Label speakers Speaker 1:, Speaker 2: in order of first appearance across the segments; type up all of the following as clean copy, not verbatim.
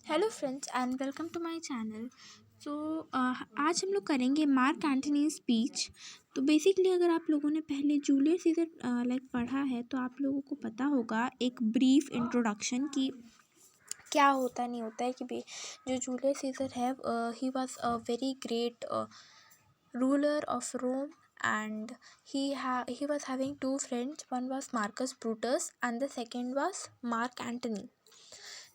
Speaker 1: Hello friends and welcome to my channel. So आज हम लोग करेंगे मार्क एंटनी स्पीच। तो बेसिकली अगर आप लोगों ने पहले जूलियस सीजर पढ़ा है तो आप लोगों को पता होगा एक ब्रीफ इंट्रोडक्शन की क्या होता नहीं होता है कि जो जूलियस सीजर है he was a very great ruler of Rome and he was having two friends. One was Marcus Brutus and the second was Mark Antony.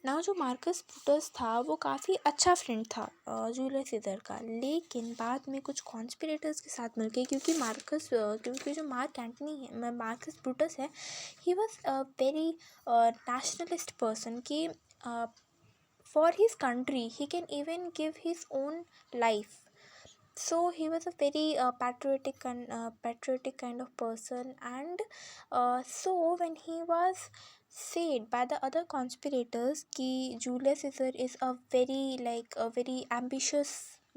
Speaker 1: ना जो मार्कस ब्रूटस था वो काफ़ी अच्छा फ्रेंड था जूलियस सीजर का, लेकिन बाद में कुछ कॉन्स्पिरेटर्स के साथ मिलके क्योंकि जो मार्क एंटनी है, मार्कस ब्रूटस है, he was a very nationalist person कि for his country he can even give his own life. So he was a very patriotic kind of person, and so when he was said by the other conspirators कि Julius Caesar is a very ambitious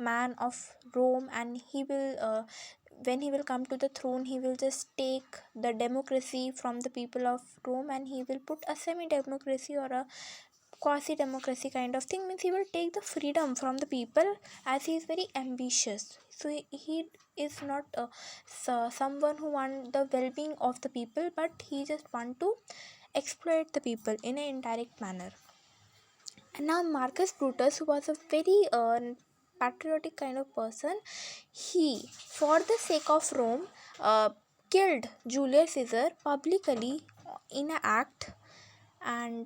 Speaker 1: man of Rome, and he will when he will come to the throne he will just take the democracy from the people of Rome and he will put a semi-democracy or a quasi democracy kind of thing. Means he will take the freedom from the people, as he is very ambitious. So he is not someone who want the well-being of the people, but he just want to exploit the people in an indirect manner. And now Marcus Brutus, who was a very patriotic kind of person, he, for the sake of Rome, killed Julius Caesar publicly in an act. And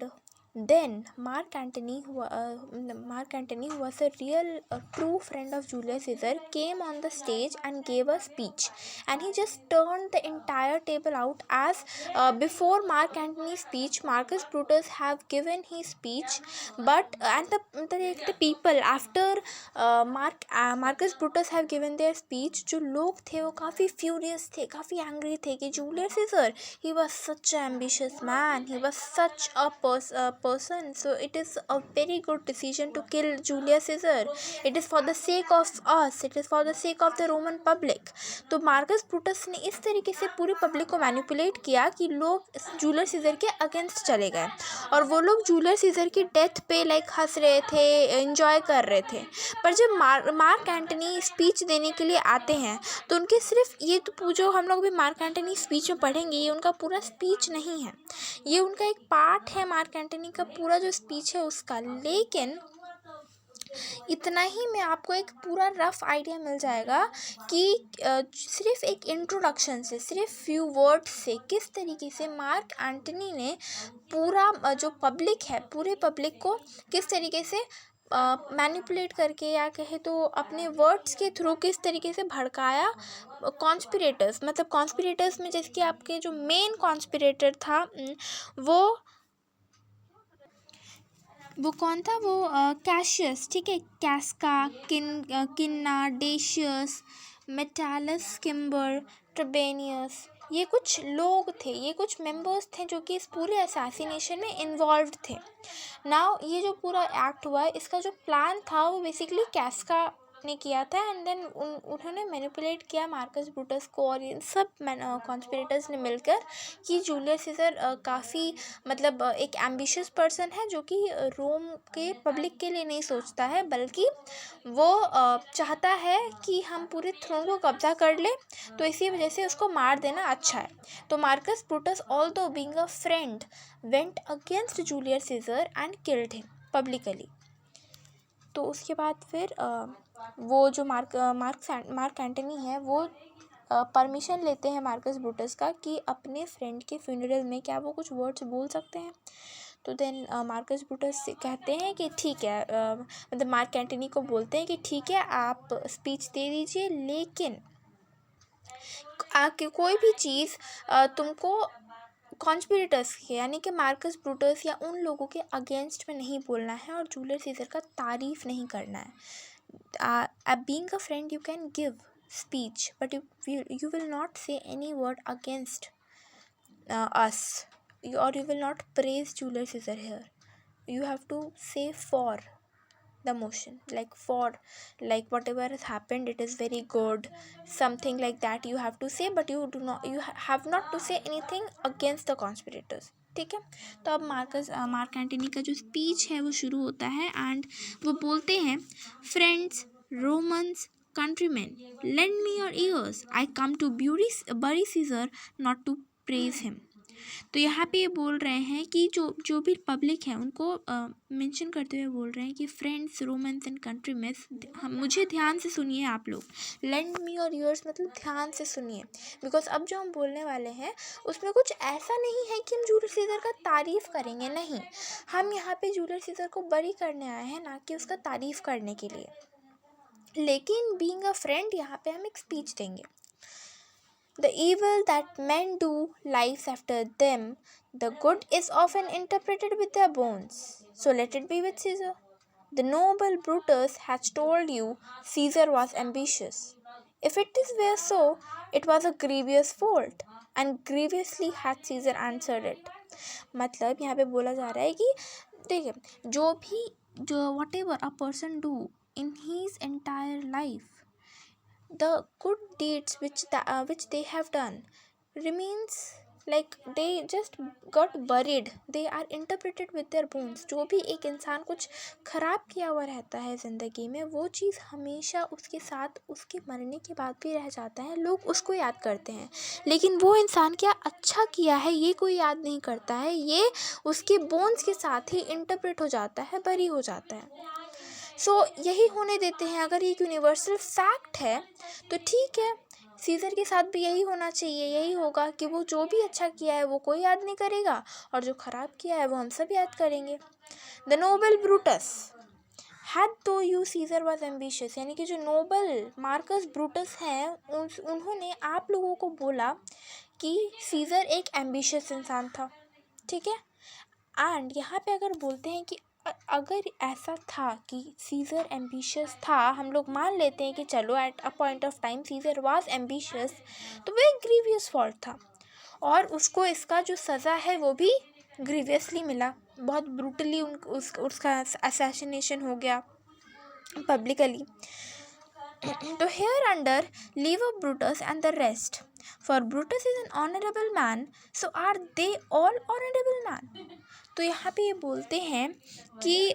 Speaker 1: then Mark Antony, who was a real true friend of Julius Caesar, came on the stage and gave a speech, and he just turned the entire table out. As before Mark Antony's speech, Marcus Brutus have given his speech, but and the people after Marcus Brutus have given their speech, जो लोग थे वो काफ़ी furious थे, काफ़ी angry थे कि Julius scissor, he was such an ambitious man, he was such a person, so it is a very good decision to kill Julius Caesar. It is for the sake of us, it is for the sake of the Roman public. तो Marcus Brutus ने इस तरीके से पूरी public को manipulate किया कि लोग जूलियस सीजर के अगेंस्ट चले गए, और वो लोग जूलियस सीजर की डेथ पे हंस रहे थे, एंजॉय कर रहे थे. पर जब मार्क एंटनी स्पीच देने के लिए आते हैं तो उनके सिर्फ ये तो जो हम लोग भी मार्क एंटनी स्पीच में पढ़ेंगे, ये उनका पूरा स्पीच नहीं है, ये उनका एक पार्ट है मार्क एंटनी का पूरा जो स्पीच है उसका. लेकिन इतना ही में आपको एक पूरा रफ आइडिया मिल जाएगा कि सिर्फ एक इंट्रोडक्शन से, सिर्फ फ्यू वर्ड्स से किस तरीके से मार्क एंटनी ने पूरा जो पब्लिक है, पूरे पब्लिक को किस तरीके से मैनिपुलेट करके, या कहे तो अपने वर्ड्स के थ्रू किस तरीके से भड़काया कॉन्स्पिरेटर्स. मतलब कॉन्स्पिरेटर्स में जैसे कि आपके जो मेन कॉन्स्पिरेटर था वो कौन था, वो कैशियस, ठीक है, कैस्का, किन्ना, डेशियस, मेटालस, किम्बर, ट्रेबेनियस, ये कुछ लोग थे, ये कुछ मेंबर्स थे जो कि इस पूरे असैसिनेशन में इन्वॉल्व थे. नाउ ये जो पूरा एक्ट हुआ है, इसका जो प्लान था वो बेसिकली कैस्का ने किया था, एंड देन उन्होंने मैनिपुलेट किया मार्कस ब्रूटस को और इन सब कॉन्स्पिरेटर्स ने मिलकर कि जूलियस सीजर काफ़ी मतलब एक एम्बिशियस पर्सन है जो कि रोम के पब्लिक के लिए नहीं सोचता है, बल्कि वो चाहता है कि हम पूरे थ्रोन को कब्जा कर ले, तो इसी वजह से उसको मार देना अच्छा है. तो Marcus Brutus, although being a friend, went against Julius Caesar and killed him publicly. तो उसके बाद फिर वो जो मार्क एंटनी है वो परमिशन लेते हैं मार्कस ब्रूटस का कि अपने फ्रेंड के फ्यूनरल में क्या वो कुछ वर्ड्स बोल सकते हैं. तो देन मार्कस ब्रूटस कहते हैं कि ठीक है, मतलब मार्क एंटनी को बोलते हैं कि ठीक है आप स्पीच दे दीजिए, लेकिन कोई भी चीज़ तुमको कॉन्स्पिरेटर्स के, यानी कि मार्कस ब्रूटस या उन लोगों के अगेंस्ट में नहीं बोलना है और जूलियस सीजर का तारीफ़ नहीं करना है. Being a friend you can give speech, but you will not say any word against us, or you will not praise Julius Caesar here. You have to say for the motion, whatever has happened, it is very good, something like that you have to say, but you have not to say anything against the conspirators. ठीक है। तो अब mark Antony का जो speech है वो शुरू होता है एंड वो बोलते हैं, friends, Romans, countrymen, lend me your ears, I come to bury Caesar, not to praise him. तो यहाँ पे ये बोल रहे हैं कि जो जो भी पब्लिक है उनको मेंशन करते हुए बोल रहे हैं कि फ्रेंड्स, रोमन्स एंड कंट्रीमेंस, मुझे ध्यान से सुनिए आप लोग। लेंड मी योर ईयर्स मतलब ध्यान से सुनिए, बिकॉज अब जो हम बोलने वाले हैं उसमें कुछ ऐसा नहीं है कि हम जूलियस सीजर का तारीफ़ करेंगे, नहीं। हम यहाँ पे जूलियस सीजर को बरी करने आए हैं, ना कि उसका तारीफ़ करने के लिए। लेकिन बीइंग अ फ्रेंड यहाँ पे हम एक स्पीच देंगे। The evil that men do lies after them, the good is often interpreted with their bones. So let it be with Caesar. The noble Brutus has told you Caesar was ambitious. If it were so, it was a grievous fault, and grievously had Caesar answered it. मतलब यहाँ पे बोला जा रहा है कि देखिए, जो whatever a person do in his entire life, the good deeds which they have done remains like they just got buried, they are interpreted with their bones. जो भी एक इंसान कुछ खराब किया हुआ रहता है ज़िंदगी में, वो चीज़ हमेशा उसके साथ उसके मरने के बाद भी रह जाता है, लोग उसको याद करते हैं। लेकिन वो इंसान क्या अच्छा किया है ये कोई याद नहीं करता है, ये उसके बोन्स के साथ ही इंटरप्रेट हो जाता है, बरी हो जाता है। यही होने देते हैं। अगर ये एक यूनिवर्सल फैक्ट है तो ठीक है, सीज़र के साथ भी यही होना चाहिए, यही होगा कि वो जो भी अच्छा किया है वो कोई याद नहीं करेगा, और जो ख़राब किया है वो हम सब याद करेंगे। द नोबल ब्रूटस हैड तो यू सीज़र वॉज एम्बिशियस, यानी कि जो नोबल मार्कस ब्रूटस हैं उन्होंने आप लोगों को बोला कि सीज़र एक एम्बिशियस इंसान था, ठीक है। एंड यहाँ पे अगर बोलते हैं कि अगर ऐसा था कि सीज़र एम्बिशियस था, हम लोग मान लेते हैं कि चलो at a point of time Caesar was ambitious, तो वो एक ग्रीवियस फॉल्ट था, और उसको इसका जो सज़ा है वो भी ग्रीवियसली मिला, बहुत ब्रूटली उसका असैसिनेशन हो गया पब्लिकली। तो here under leave of Brutus and the rest, for Brutus is an honorable man, so are they all honorable man? तो यहाँ पे ये बोलते हैं कि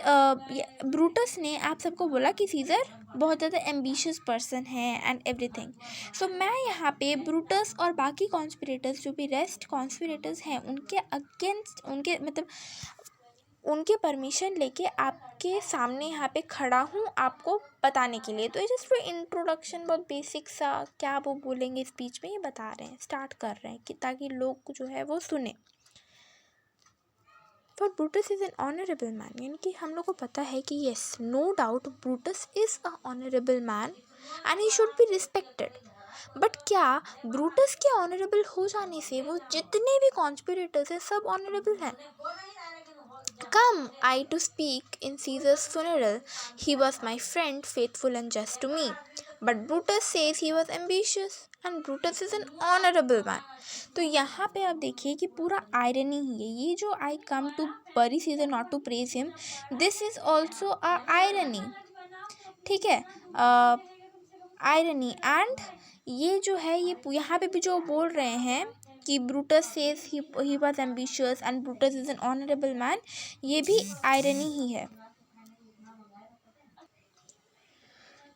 Speaker 1: ब्रूटस ने आप सबको बोला कि सीज़र बहुत ज़्यादा एम्बिशियस पर्सन है एंड एवरीथिंग। सो मैं यहाँ पे ब्रूटस और बाकी कॉन्स्पिरेटर्स, जो भी रेस्ट कॉन्स्पिरेटर्स हैं, उनके अगेंस्ट, उनके मतलब उनके परमिशन लेके आपके सामने यहाँ पे खड़ा हूँ आपको बताने के लिए। तो ये जस्ट इंट्रोडक्शन, बहुत बेसिक सा क्या वो बोलेंगे स्पीच में ये बता रहे हैं, स्टार्ट कर रहे हैं कि ताकि लोग जो है वो सुने। For Brutus is an honourable man, यानी कि हम लोग को पता है कि yes, no doubt Brutus is a honourable man and he should be respected. But क्या ब्रूटस के ऑनरेबल हो जाने से वो जितने भी कॉन्स्पिरेटर्स हैं सब ऑनरेबल हैं? Come I to speak in Caesar's funeral, he was my friend, faithful and just to me. But Brutus says he was ambitious and Brutus is an honorable man. तो यहाँ पे आप देखिए कि पूरा आयरनी ही है, ये जो I come to bury Caesar not to praise him, this is also a irony, ठीक है, आयरनी। एंड ये जो है ये यहाँ पे भी जो बोल रहे हैं कि Brutus says he was ambitious and Brutus is an honourable man, ये भी आयरनी ही है,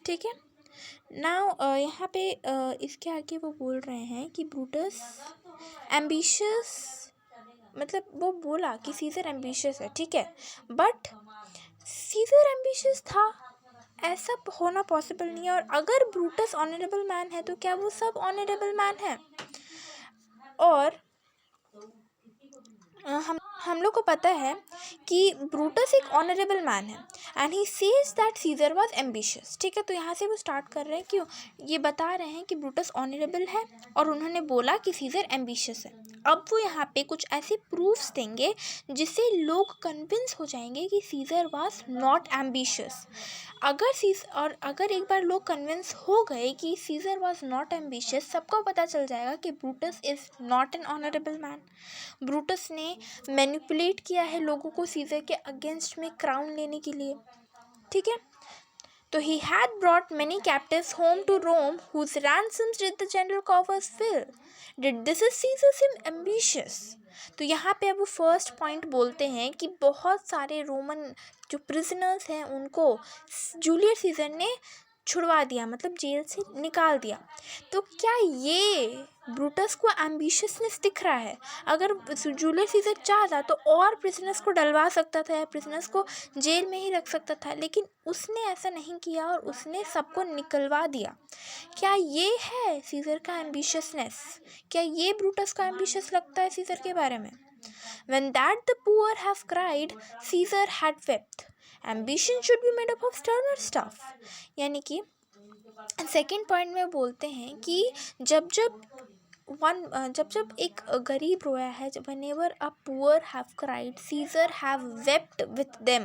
Speaker 1: ठीक है। नाउ यहाँ पे इसके आगे वो बोल रहे हैं कि ब्रूटस एम्बिशियस, मतलब वो बोला कि सीज़र एम्बिशियस है, ठीक है, बट सीज़र एम्बिशियस था ऐसा होना पॉसिबल नहीं है। और अगर ब्रूटस ऑनरेबल मैन है तो क्या वो सब ऑनरेबल मैन है? और हम लोग को पता है कि ब्रूटस एक ऑनरेबल मैन है and he says that Caesar was ambitious, ठीक है। तो यहाँ से वो स्टार्ट कर रहे हैं, क्यों ये बता रहे हैं कि ब्रूटस ऑनरेबल है और उन्होंने बोला कि सीज़र एम्बिशियस है। अब वो यहाँ पे कुछ ऐसे प्रूफ्स देंगे जिससे लोग कन्विंस हो जाएंगे कि सीज़र वाज नॉट एम्बिशियस। अगर एक बार लोग कन्विंस हो गए कि सीज़र वाज नॉट एम्बिशियस, सबको पता चल जाएगा कि Brutus is not an honourable man. Brutus ने मैनिपुलेट किया है लोगों को सीज़र के अगेंस्ट में क्राउन लेने के लिए, ठीक है। तो he had brought many captives home to Rome, whose ransoms did the general coffers fill. Did this Caesar seem ambitious? तो यहाँ पे अब वो फर्स्ट पॉइंट बोलते हैं कि बहुत सारे रोमन जो प्रिजनर्स हैं उनको जूलियस सीजर ने छुड़वा दिया, मतलब जेल से निकाल दिया। तो क्या ये ब्रूटस को एम्बिशियसनेस दिख रहा है? अगर जूलियस सीजर चाहता तो और प्रिजनर्स को डलवा सकता था या प्रिजनर्स को जेल में ही रख सकता था, लेकिन उसने ऐसा नहीं किया और उसने सबको निकलवा दिया। क्या ये है सीजर का एम्बिशियसनेस? क्या ये ब्रूटस को एम्बिशियस लगता है सीजर के बारे में? When that the poor have cried, Caesar had wept. Ambition should be made up of sterner stuff. यानी कि सेकेंड पॉइंट में बोलते हैं कि जब जब एक गरीब रोया है, whenever a poor have cried, Caesar have wept with them.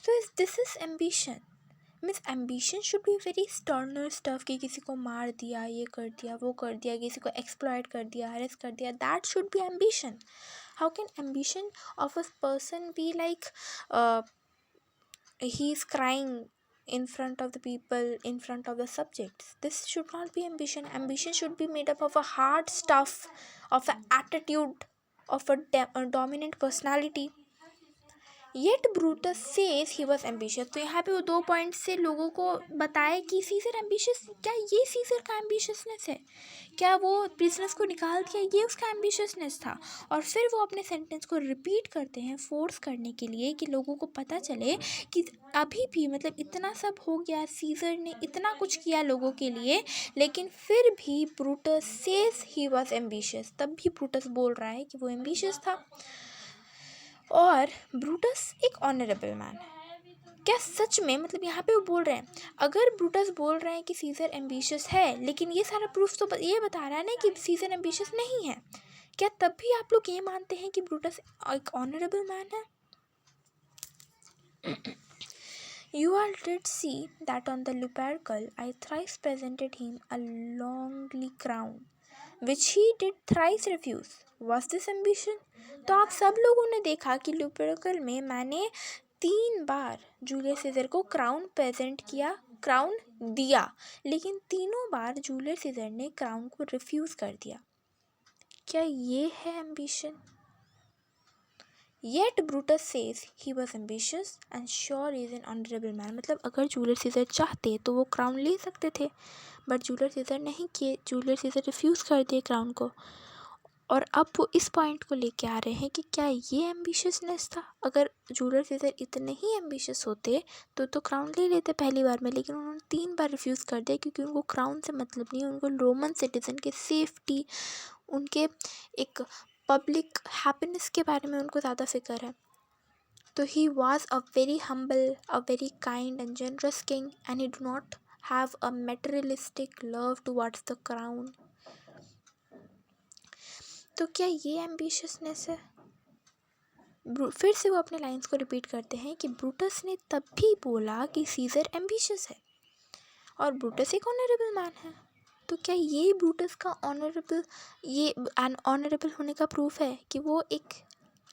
Speaker 1: So this is ambition. Means ambition should be very sterner stuff, कि किसी को मार दिया, ये कर दिया, वो कर दिया, किसी को एक्सप्लॉइट कर दिया, हरेस कर दिया, that should be ambition. How can ambition of a person be like he is crying in front of the people, in front of the subjects? This should not be ambition. Ambition should be made up of a hard stuff, of an attitude, of a dominant personality. Yet Brutus says he was ambitious. तो यहाँ पे वो 2 point से लोगों को बताए कि scissor ambitious, क्या ये सीजर का एम्बिशियसनेस है? क्या वो बिजनेस को निकाल दिया, ये उसका एम्बिशियसनेस था? और फिर वो अपने सेंटेंस को रिपीट करते हैं फोर्स करने के लिए कि लोगों को पता चले कि अभी भी मतलब इतना सब हो गया, सीजर ने इतना कुछ किया लोगों के लिए, लेकिन फिर भी Brutus says he was ambitious. तब भी ब्रूटस बोल रहा है कि वो एम्बिशियस था. और ब्रूटस एक ऑनरेबल मैन है. क्या सच में, मतलब यहाँ पे वो बोल रहे हैं, अगर ब्रूटस बोल रहे हैं कि सीजर एम्बिशियस है, लेकिन ये सारा प्रूफ तो ये बता रहा है ना कि सीजर एम्बिशियस नहीं है, क्या तब भी आप लोग ये मानते हैं कि ब्रूटस एक ऑनरेबल मैन है? You all did see that on the Lupercal I thrice presented him a longly crown, which he did thrice refuse. Was this ambition? तो आप सब लोगों ने देखा कि लुपेरकल में मैंने 3 बार जूलियस सीजर को क्राउन प्रेजेंट किया, क्राउन दिया, लेकिन तीनों बार जूलियस सीजर ने क्राउन को रिफ्यूज़ कर दिया. क्या ये है ambition? Yet Brutus says he was ambitious and sure he is an honorable man. मतलब अगर जूलियस सीजर चाहते तो वो क्राउन ले सकते थे, बट जूलियस सीजर नहीं किए. जूलियस सीजर रिफ्यूज़ कर दिए क्राउन को. और अब वो इस पॉइंट को लेके आ रहे हैं कि क्या ये एम्बिशियसनेस था? अगर जूलियस सीजर इतने ही एम्बिशियस होते तो क्राउन ले लेते पहली बार में, लेकिन उन्होंने 3 बार रिफ्यूज़ कर दिया क्योंकि उनको क्राउन से मतलब नहीं, उनको रोमन सिटीजन के सेफ्टी, उनके एक पब्लिक हैप्पीनेस के बारे में उनको ज़्यादा फिक्र है. तो ही was a very humble, a very kind and generous king, and he do not have a materialistic love towards the crown. तो क्या ये एम्बिशियसनेस है? फिर से वो अपने लाइंस को रिपीट करते हैं कि ब्रूटस ने तब भी बोला कि सीजर एम्बिशियस है और ब्रूटस एक ऑनरेबल मैन है. तो क्या ये ब्रूटस का ऑनरेबल होने का प्रूफ है कि वो एक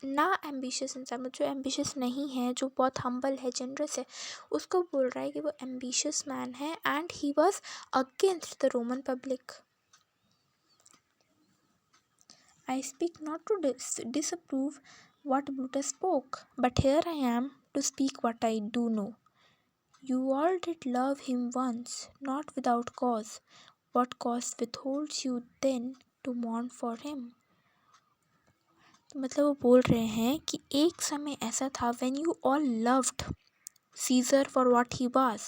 Speaker 1: ना एम्बिशियस इंसान, जो एम्बिशियस नहीं है, जो बहुत हम्बल है, जनरस है, उसको बोल रहा है कि वो एम्बिशियस मैन है and he was against the Roman public. I speak not to disapprove what Brutus spoke, but here I am to speak what I do know. You all did love him once, not without cause. What cause withholds you then to mourn for him? मतलब वो बोल रहे हैं कि एक समय ऐसा था when you all loved Caesar for what he was,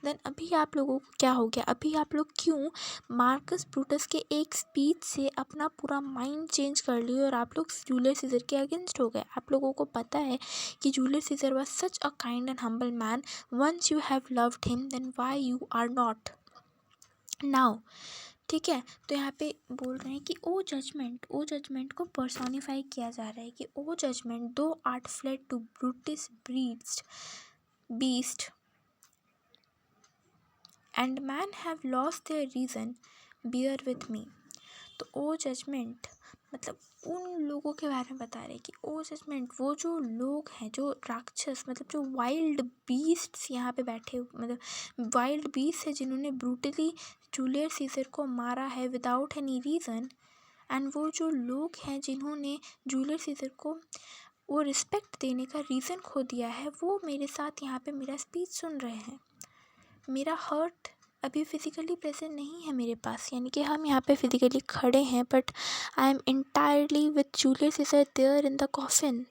Speaker 1: then अभी आप लोगों को क्या हो गया? अभी आप लोग क्यों मार्कस ब्रूटस के एक स्पीच से अपना पूरा माइंड चेंज कर लिए और आप लोग जूलियस सीजर के अगेंस्ट हो गए? आप लोगों को पता है कि Julius Caesar was such a kind and humble man. Once you have loved him then why you are not now? ठीक है. तो यहाँ पे बोल रहे हैं कि ओ जजमेंट को पर्सोनिफाई किया जा रहा है कि O judgement thou art fled to brutish breeds beast and man have lost their reason, bear with me. तो ओ जजमेंट मतलब उन लोगों के बारे में बता रहे हैं कि ओ जजमेंट वो जो लोग हैं, जो राक्षस, मतलब जो वाइल्ड बीस्ट्स यहाँ पे बैठे, मतलब वाइल्ड बीस्ट है जिन्होंने ब्रूटली जूलियस सीजर को मारा है विदाउट एनी रीज़न, एंड वो जो लोग हैं जिन्होंने जूलियस सीजर को वो रिस्पेक्ट देने का रीज़न खो दिया है, वो मेरे साथ यहाँ पे मेरा स्पीच सुन रहे हैं। मेरा हर्ट अभी फिज़िकली प्रेजेंट नहीं है मेरे पास, यानी कि हम यहाँ पे फिज़िकली खड़े हैं, but I am entirely with Julius Caesar there in the coffin.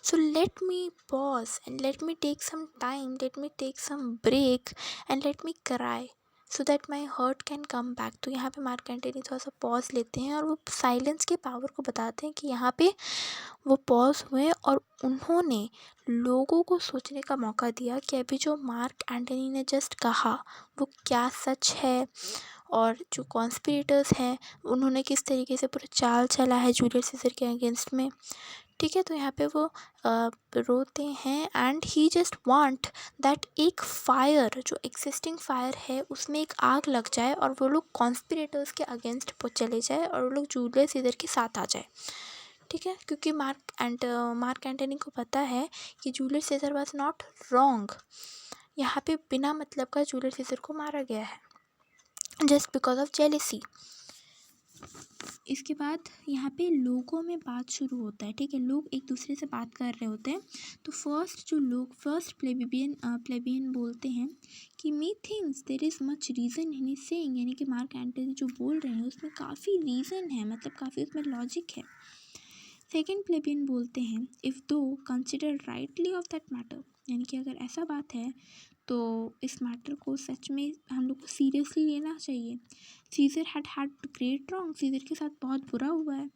Speaker 1: So let me pause and let me take some time, let me take some break and let me cry so that my heart can come back. तो यहाँ पे mark Antony थोड़ा सा pause लेते हैं और वो silence के पावर को बताते हैं कि यहाँ पे वो पॉज हुए और उन्होंने लोगों को सोचने का मौका दिया कि अभी जो मार्क एंटनी ने जस्ट कहा वो क्या सच है, और जो कॉन्स्पिरेटर्स हैं उन्होंने किस तरीके से पूरा चाल चला है जूलियस सीजर के अगेंस्ट में. ठीक है, तो यहाँ पे वो रोते हैं and he just want that एक फायर जो एग्जिस्टिंग फायर है उसमें एक आग लग जाए और वो लोग कॉन्स्पिरेटर्स के अगेंस्ट चले जाए और वो लोग जूलियस सीजर के साथ आ जाए. ठीक है, क्योंकि मार्क एंटनी को पता है कि Julius Caesar was not wrong. यहाँ पे बिना मतलब का जूलियस सीजर को मारा गया है जस्ट बिकॉज ऑफ जेलेसी. इसके बाद यहाँ पे लोगों में बात शुरू होता है. ठीक है, लोग एक दूसरे से बात कर रहे होते हैं. तो फर्स्ट प्लेबियन बोलते हैं कि me thinks there is much reason in his saying, यानी कि मार्क एंटनी जो बोल रहे हैं उसमें काफ़ी रीज़न है, मतलब काफ़ी उसमें लॉजिक है. सेकेंड प्लेबियन बोलते हैं इफ़ दो consider rightly of that matter, यानी कि अगर ऐसा बात है तो इस मैटर को सच में हम लोग को सीरियसली लेना चाहिए. Caesar had great wrong, Caesar के साथ बहुत बुरा हुआ है.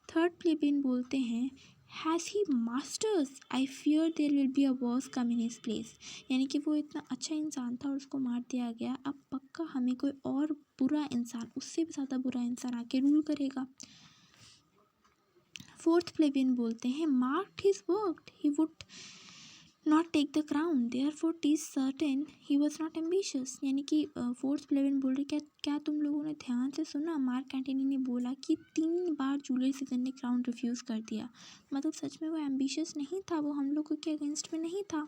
Speaker 1: थर्ड प्लेबियन बोलते हैं has he masters, I fear there will be a worse come in his place, यानी कि वो इतना अच्छा इंसान था और उसको मार दिया गया, अब पक्का हमें कोई और बुरा इंसान, उससे भी ज़्यादा बुरा इंसान आके रूल करेगा. फोर्थ प्लेबियन बोलते हैं marked his work, he would not take the crown, therefore it is certain he was not ambitious, यानी कि फोर्थ प्लेबियन बोल रहे क्या तुम लोगों ने ध्यान से सुना, मार्क एंटनी ने बोला कि 3 बार जूलियस सीजर ने क्राउन रिफ्यूज़ कर दिया, मतलब सच में वो एम्बिशियस नहीं था, वो हम लोगों के अगेंस्ट में नहीं था.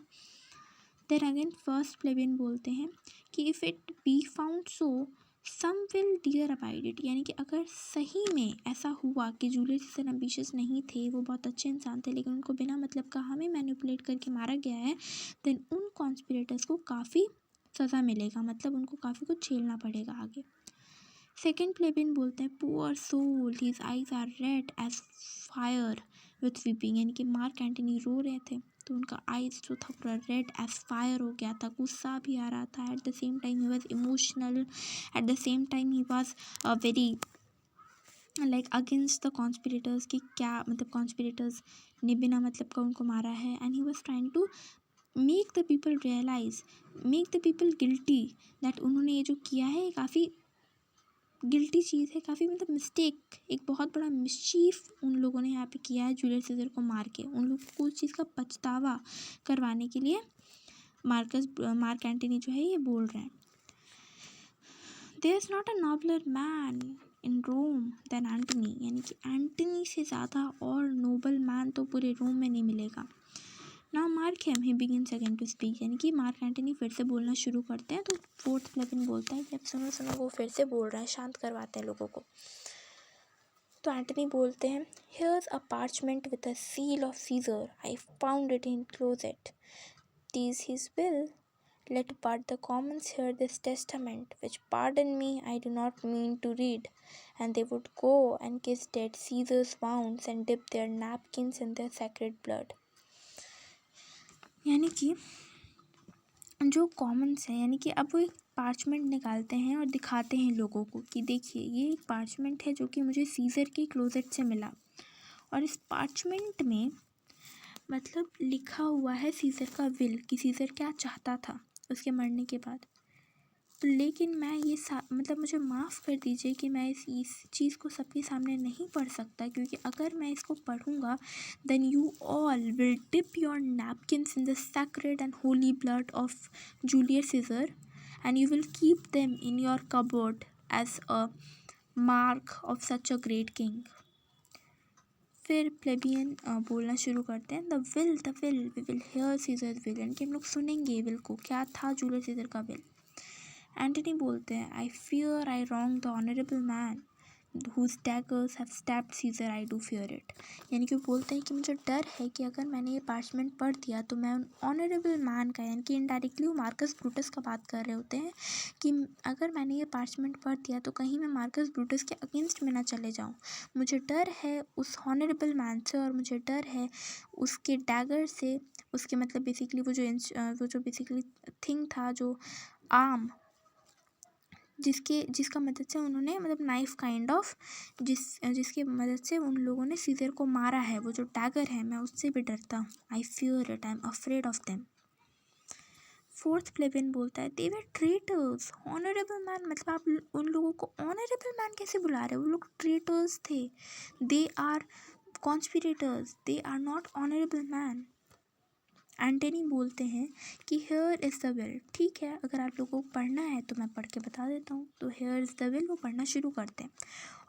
Speaker 1: देन अगेन फर्स्ट प्लेबियन बोलते हैं कि if it be found so some will dear abide it, यानी कि अगर सही में ऐसा हुआ कि जूलियस सीजर एम्बिशियस नहीं थे, वो बहुत अच्छे इंसान थे, लेकिन उनको बिना मतलब का हमें मैनिपुलेट करके मारा गया है, देन उन कॉन्स्पिरेटर्स को काफ़ी सज़ा मिलेगा, मतलब उनको काफ़ी कुछ झेलना पड़ेगा आगे. सेकेंड प्लेबियन बोलते हैं poor soul his eyes are red as fire with weeping, यानी कि मार्क एंटनी रो रहे थे तो उनका आइज जो था पूरा रेड एज फायर हो गया था, गुस्सा भी आ रहा था, at the same time he was emotional, at the same time he was very like against the conspirators कि क्या मतलब कॉन्स्पिरेटर्स ने बिना मतलब का उनको मारा है, and he was trying to make the people realise, make the people guilty that उन्होंने ये जो किया है काफ़ी गिल्टी चीज़ है, काफ़ी मतलब मिस्टेक, एक बहुत बड़ा मिस्चीफ उन लोगों ने यहाँ पे किया है जूलियस सीजर को मार के. उन लोगों को उस चीज़ का पछतावा करवाने के लिए मार्क एंटनी जो है ये बोल रहे हैं. There is not a nobler man in Rome than Antony, यानी कि एंटनी से ज़्यादा और नोबल मैन तो पूरे रोम में नहीं मिलेगा. Now mark him he begins again to speak, यानी कि मार्क एंटनी फिर से बोलना शुरू करते हैं. तो फोर्थ प्लेबियन बोलता है कि अब सुनो सुनो, वो फिर से बोल रहा है, शांत करवाते हैं लोगों को. तो एंटनी बोलते हैं here's a parchment with a seal of scissor, I found it in closet, tease his will, let but the commons hear this testament, which pardon me I do not mean to read, and they would go and kiss dead Caesar's wounds and dip their napkins in their sacred blood. यानी कि जो Commons हैं, यानी कि अब वो एक parchment निकालते हैं और दिखाते हैं लोगों को कि देखिए ये एक पार्चमेंट है जो कि मुझे सीज़र के क्लोजेट से मिला, और इस पार्चमेंट में मतलब लिखा हुआ है सीज़र का विल कि सीज़र क्या चाहता था उसके मरने के बाद. तो लेकिन मैं ये मतलब मुझे माफ़ कर दीजिए कि मैं इस चीज़ को सबके सामने नहीं पढ़ सकता, क्योंकि अगर मैं इसको पढ़ूँगा then you all will dip your napkins in the sacred and holy blood of Julius Caesar and you will keep them in your cupboard as a mark of such a great king. फिर plebeian बोलना शुरू करते हैं the will we will hear Caesar will, यानी कि हम लोग सुनेंगे विल को, क्या था जूलियस सीजर का विल. एंटनी बोलते हैं I fear I wrong the honourable man, whose daggers have stabbed Caesar, I do fear it. यानी कि वो बोलते हैं कि मुझे डर है कि अगर मैंने ये पार्चमेंट पढ़ दिया तो मैं ऑनरेबल मैन का, यानी कि इनडायरेक्टली वो मार्कस ब्रूटस का बात कर रहे होते हैं कि अगर मैंने ये पार्चमेंट पढ़ दिया तो कहीं मैं मार्कस ब्रूटस के अगेंस्ट में ना चले जाऊँ। मुझे डर है उस ऑनरेबल मैन से, और मुझे डर है उसके डैगर से, उसके मतलब बेसिकली वो जो बेसिकली थिंग था, जो आर्म जिसका मदद से उन्होंने मतलब नाइफ काइंड ऑफ जिसकी मदद से उन लोगों ने सीजर को मारा है, वो जो डैगर है, मैं उससे भी डरता हूँ। I fear it, I am afraid of them. Fourth plebeian बोलता है दे वर ट्रेटर्स, ऑनरेबल मैन, मतलब आप उन लोगों को ऑनरेबल मैन कैसे बुला रहे हो? वो लोग ट्रेटर्स थे, they are conspirators, they are not honourable man. Antony बोलते हैं कि हेयर इज़ द विल। ठीक है, अगर आप लोगों को पढ़ना है तो मैं पढ़ के बता देता हूँ। तो हेयर इज़ द विल वो पढ़ना शुरू करते हैं,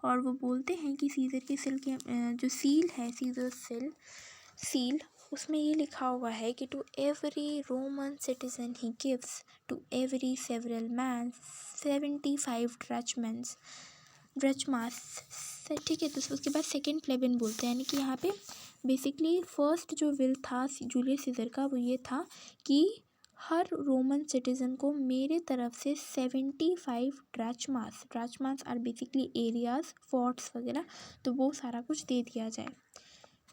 Speaker 1: और वो बोलते हैं कि सीजर के सिल के जो सील है, सीजर सील, उसमें ये लिखा हुआ है कि to every Roman citizen he gives to every several man 75 drachmas. ठीक है, तो उसके बाद सेकेंड प्लेबियन बोलते हैं, यानी कि यहाँ पे बेसिकली फर्स्ट जो विल था जूलियस सीजर का, वो ये था कि हर रोमन सिटीज़न को मेरे तरफ से 75 ड्रचमास आर बेसिकली एरियाज, फोर्ट्स वगैरह, तो वो सारा कुछ दे दिया जाए।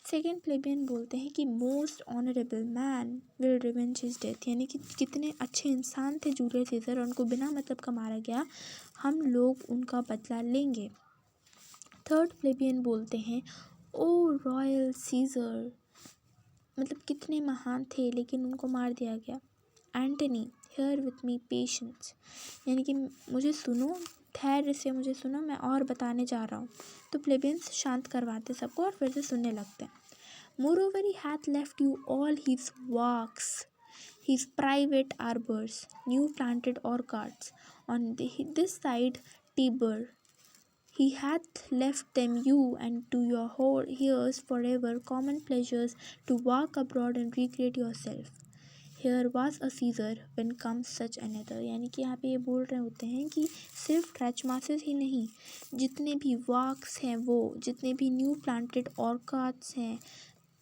Speaker 1: सेकेंड प्लेबियन बोलते हैं कि most honourable man will revenge his death, यानी कि कितने अच्छे इंसान थे जूलियस सीजर, और उनको बिना मतलब का मारा गया, हम लोग उनका बदला लेंगे। थर्ड प्लेबियन बोलते हैं ओ रॉयल सीजर, मतलब कितने महान थे लेकिन उनको मार दिया गया। Antony here with me patience, यानी कि मुझे सुनो, धैर्य से मुझे सुनो, मैं और बताने जा रहा हूँ। तो प्लेबियंस शांत करवाते सबको और फिर से सुनने लगते हैं। Moreover, he hath left you all his works, his private arbors, new planted orchards on this side Tiber. He hath left them you and to your whole heirs forever common pleasures, to walk abroad and recreate yourself. Here was a Caesar when comes such another, यानी कि यहाँ पे ये बोल रहे होते हैं कि सिर्फ ट्रैचमासेस ही नहीं, जितने भी वॉक्स हैं, वो जितने भी न्यू प्लांटेड ऑर्कार्ड्स हैं,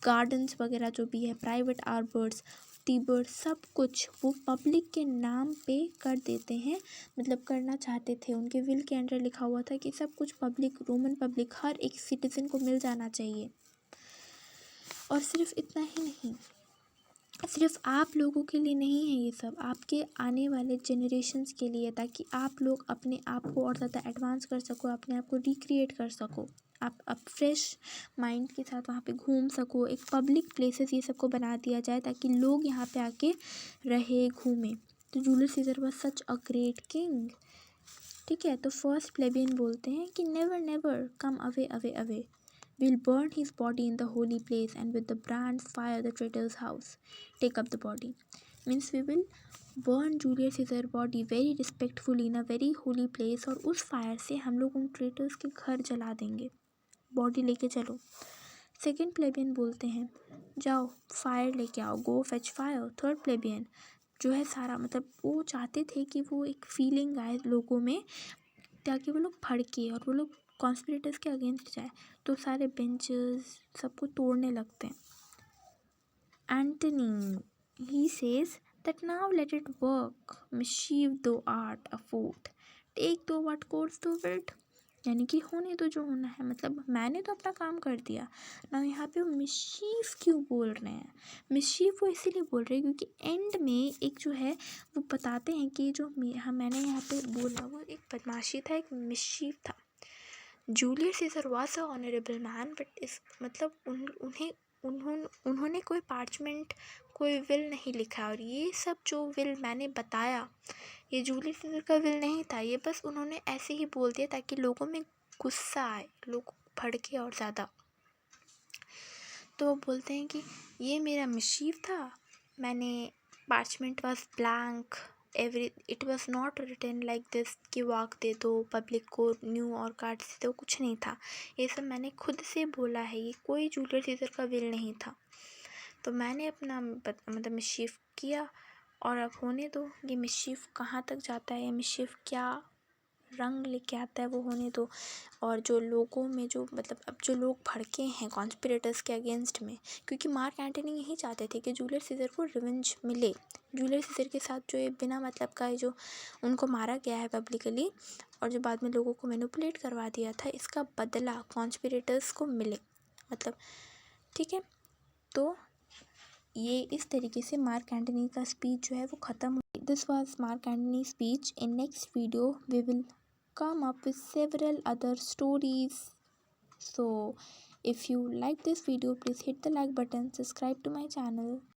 Speaker 1: गार्डन्स वगैरह जो भी है, प्राइवेट आर्बर्स, टीबर, सब कुछ वो पब्लिक के नाम पे कर देते हैं, मतलब करना चाहते थे। उनके विल के अंडर लिखा हुआ था कि सब कुछ पब्लिक, रोमन पब्लिक, हर एक सिटीजन को मिल जाना चाहिए। और सिर्फ इतना ही नहीं, सिर्फ आप लोगों के लिए नहीं है ये सब, आपके आने वाले जनरेशन्स के लिए, ताकि आप लोग अपने आप को और ज़्यादा एडवांस कर सको, अपने आप को रिक्रिएट कर सको, आप अब फ्रेश माइंड के साथ वहाँ पे घूम सको। एक पब्लिक प्लेसेस ये सबको बना दिया जाए ताकि लोग यहाँ पे आके रहे, घूमें। तो Julius Caesar was such a great king. ठीक है, तो फर्स्ट प्लेबियन बोलते हैं कि never never come away away away, we'll burn his body in the holy place and with the brands fire the traitor's house, take up the body, means we will burn Julius Caesar body very respectfully in a very holy place, और उस fire से हम लोग उन traitors के घर जला देंगे, बॉडी लेके चलो। सेकेंड प्लेबियन बोलते हैं जाओ फायर लेके आओ, गो फेच फायर। थर्ड प्लेबियन जो है सारा मतलब वो चाहते थे कि वो एक फीलिंग आए लोगों में ताकि वो लोग भड़के और वो लोग कॉन्स्पिरेटर्स के अगेंस्ट जाए, तो सारे बेंचेस सबको तोड़ने लगते हैं। Antony he says that now let it work, mischief thou art afoot, take thou what course thou wilt, यानी कि होने तो जो होना है, मतलब मैंने तो अपना काम कर दिया ना। यहाँ पे वो मिशीफ क्यों बोल रहे हैं? मिशीफ वो इसीलिए बोल रहे हैं क्योंकि एंड में एक जो है वो बताते हैं कि जो मैंने यहाँ पे बोला वो एक बदमाशी था, एक मिशीफ था। Julius Caesar was a honourable man, but इस मतलब उन्होंने कोई पार्चमेंट, कोई विल नहीं लिखा, और ये सब जो विल मैंने बताया ये जूलियस सीजर का विल नहीं था, ये बस उन्होंने ऐसे ही बोल दिया ताकि लोगों में गुस्सा आए, लोग भड़के और ज़्यादा। तो वो बोलते हैं कि ये मेरा मिशीफ था, मैंने parchment was blank, it was not written like this कि वॉक दे दो पब्लिक को, न्यू और कार्ड दे दो, कुछ नहीं था, ये सब मैंने खुद से बोला है, ये कोई जूलियस सीजर का विल नहीं था। तो मैंने अपना मतलब मिशीफ किया, और अब होने दो, ये मिशीफ कहाँ तक जाता है, मिशीफ क्या रंग लेके आता है वो होने दो। और जो लोगों में जो मतलब अब जो लोग भड़के हैं कॉन्स्पिरेटर्स के अगेंस्ट में, क्योंकि मार्क एंटनी यही चाहते थे कि जूलियस सीजर को रिवेंज मिले। जूलियस सीजर के साथ जो ये बिना मतलब का जो उनको मारा गया है पब्लिकली, और जो बाद में लोगों को मैनिपुलेट करवा दिया था, इसका बदला कॉन्स्पिरेटर्स को मिले मतलब। ठीक है, तो ये इस तरीके से मार्क एंटनी का स्पीच जो है वो ख़त्म हुई। This was Mark Antony speech. In next video we will come up with several other stories. So if you like this video, please hit the like button, subscribe to my channel.